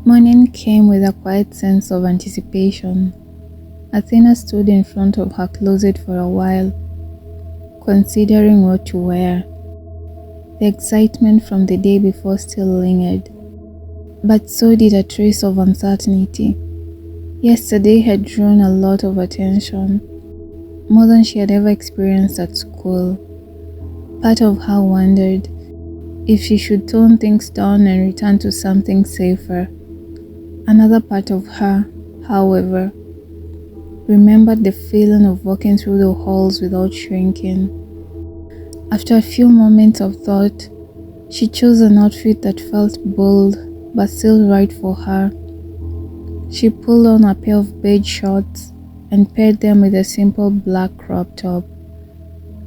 Morning came with a quiet sense of anticipation. Athena stood in front of her closet for a while, considering what to wear. The excitement from the day before still lingered, but so did a trace of uncertainty. Yesterday had drawn a lot of attention, more than she had ever experienced at school. Part of her wondered if she should tone things down and return to something safer. Another part of her, however, remembered the feeling of walking through the halls without shrinking. After a few moments of thought, she chose an outfit that felt bold but still right for her. She pulled on a pair of beige shorts and paired them with a simple black crop top.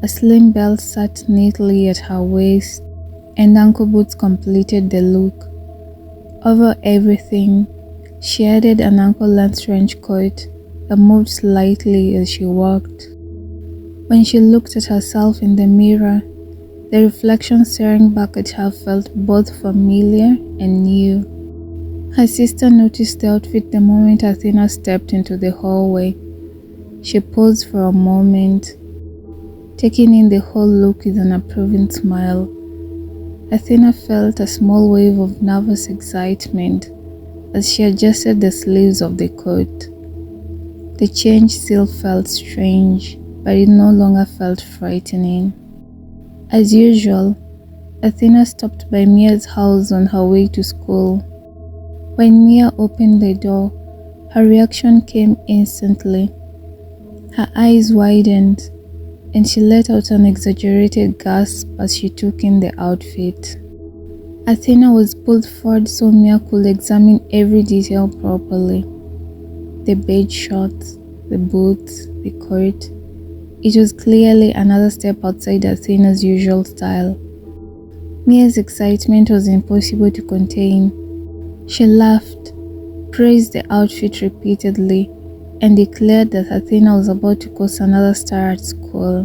A slim belt sat neatly at her waist, and ankle boots completed the look. Over everything, she added an ankle-length trench coat that moved slightly as she walked. When she looked at herself in the mirror, the reflection staring back at her felt both familiar and new. Her sister noticed the outfit the moment Athena stepped into the hallway. She paused for a moment, taking in the whole look with an approving smile. Athena felt a small wave of nervous excitement as she adjusted the sleeves of the coat. The change still felt strange, but it no longer felt frightening. As usual, Athena stopped by Mia's house on her way to school. When Mia opened the door, her reaction came instantly. Her eyes widened, and she let out an exaggerated gasp as she took in the outfit. Athena was pulled forward so Mia could examine every detail properly. The beige shorts, the boots, the coat. It was clearly another step outside Athena's usual style. Mia's excitement was impossible to contain. She laughed, praised the outfit repeatedly, and declared that Athena was about to cause another star at school.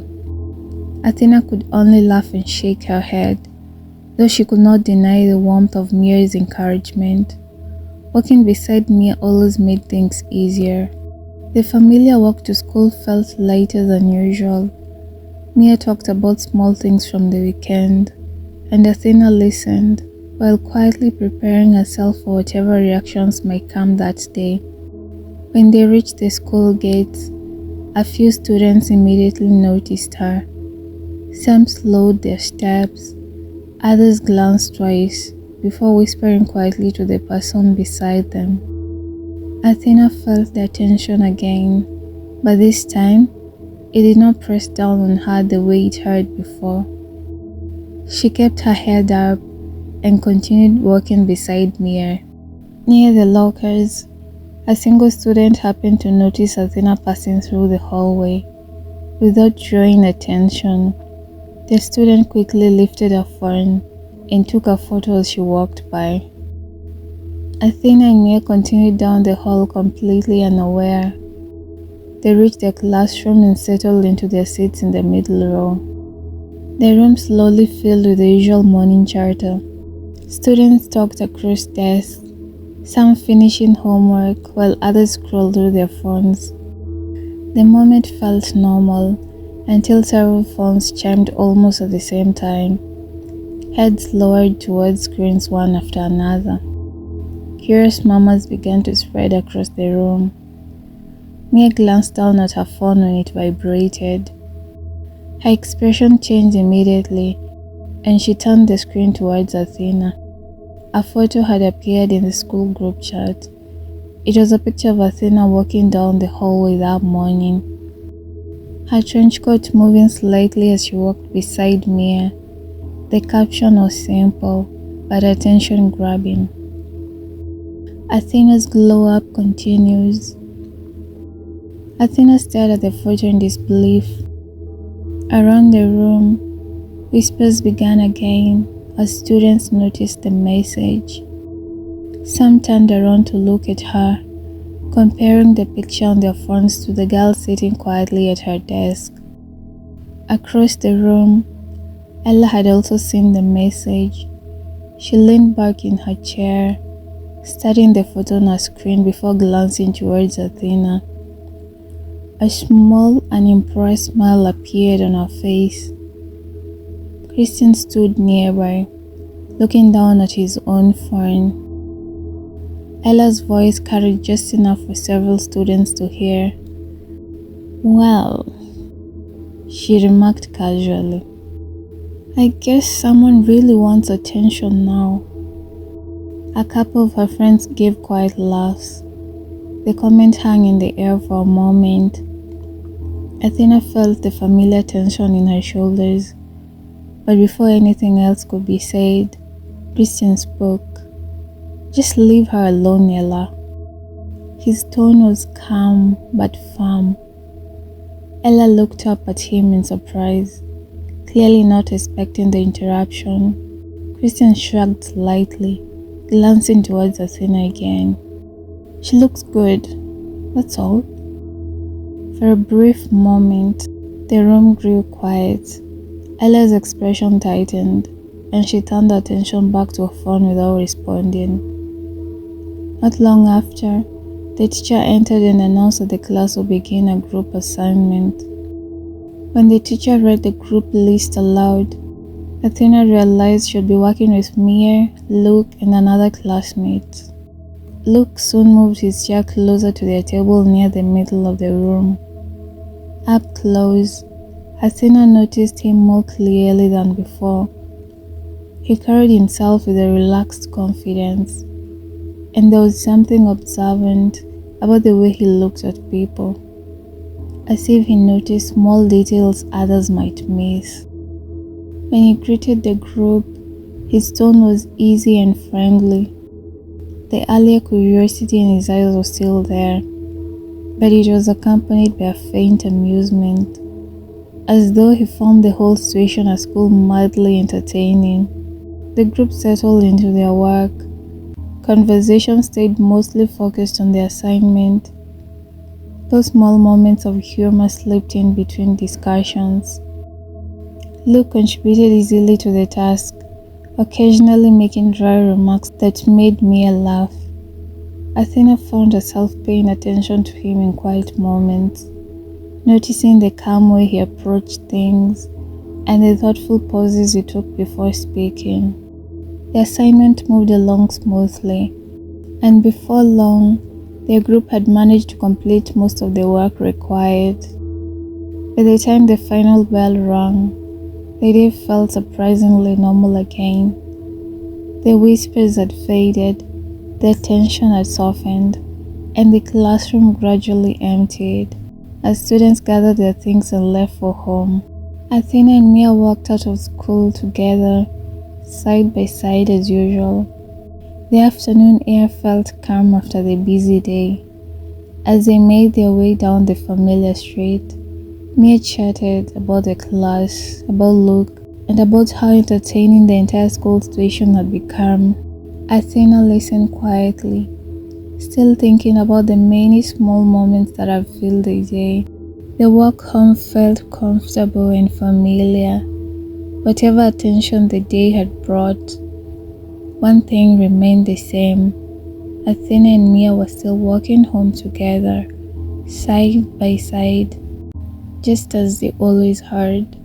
Athena could only laugh and shake her head, though she could not deny the warmth of Mia's encouragement. Walking beside Mia always made things easier. The familiar walk to school felt lighter than usual. Mia talked about small things from the weekend, and Athena listened, while quietly preparing herself for whatever reactions might come that day. When they reached the school gates, a few students immediately noticed her. Some slowed their steps, others glanced twice before whispering quietly to the person beside them. Athena felt the attention again, but this time, it did not press down on her the way it had before. She kept her head up and continued walking beside Mia. Near the lockers, a single student happened to notice Athena passing through the hallway. Without drawing attention, the student quickly lifted her phone and took a photo as she walked by. Athena and Mia continued down the hall completely unaware. They reached the classroom and settled into their seats in the middle row. The room slowly filled with the usual morning chatter. Students talked across desks, some finishing homework while others scrolled through their phones. The moment felt normal until several phones chimed almost at the same time. Heads lowered towards screens one after another. Curious murmurs began to spread across the room. Mia glanced down at her phone when it vibrated. Her expression changed immediately, and she turned the screen towards Athena. A photo had appeared in the school group chat. It was a picture of Athena walking down the hallway that morning. Her trench coat moving slightly as she walked beside Mia. The caption was simple, but attention-grabbing. Athena's glow-up continues. Athena stared at the photo in disbelief. Around the room, whispers began again as students noticed the message. Some turned around to look at her, comparing the picture on their phones to the girl sitting quietly at her desk. Across the room, Ella had also seen the message. She leaned back in her chair, studying the photo on her screen before glancing towards Athena. A small, unimpressed smile appeared on her face. Christian stood nearby, looking down at his own phone. Ella's voice carried just enough for several students to hear. "Well," she remarked casually, "I guess someone really wants attention now." A couple of her friends gave quiet laughs. The comment hung in the air for a moment. Athena felt the familiar tension in her shoulders, but before anything else could be said, Christian spoke. "Just leave her alone, Ella." His tone was calm but firm. Ella looked up at him in surprise, clearly not expecting the interruption. Christian shrugged slightly, glancing towards Athena again. "She looks good, that's all." For a brief moment, the room grew quiet. Ella's expression tightened, and she turned her attention back to her phone without responding. Not long after, the teacher entered and announced that the class would begin a group assignment. When the teacher read the group list aloud, Athena realized she would be working with Mia, Luke, and another classmate. Luke soon moved his chair closer to their table near the middle of the room. Up close, Athena noticed him more clearly than before. He carried himself with a relaxed confidence, and there was something observant about the way he looked at people, as if he noticed small details others might miss. When he greeted the group, his tone was easy and friendly. The earlier curiosity in his eyes was still there, but it was accompanied by a faint amusement, as though he found the whole situation at school mildly entertaining. The group settled into their work. Conversation stayed mostly focused on the assignment. Those small moments of humor slipped in between discussions. Luke contributed easily to the task, occasionally making dry remarks that made Mia laugh. Athena found herself paying attention to him in quiet moments, noticing the calm way he approached things and the thoughtful pauses he took before speaking. The assignment moved along smoothly, and before long, their group had managed to complete most of the work required. By the time the final bell rang, the day felt surprisingly normal again. The whispers had faded, the tension had softened, and the classroom gradually emptied as students gathered their things and left for home. Athena and Mia walked out of school together, side by side as usual. The afternoon air felt calm after the busy day. As they made their way down the familiar street, Mia chatted about the class, about Luke, and about how entertaining the entire school situation had become. Athena listened quietly, still thinking about the many small moments that had filled the day. The walk home felt comfortable and familiar. Whatever attention the day had brought, one thing remained the same. Athena and Mia were still walking home together, side by side, just as they always had.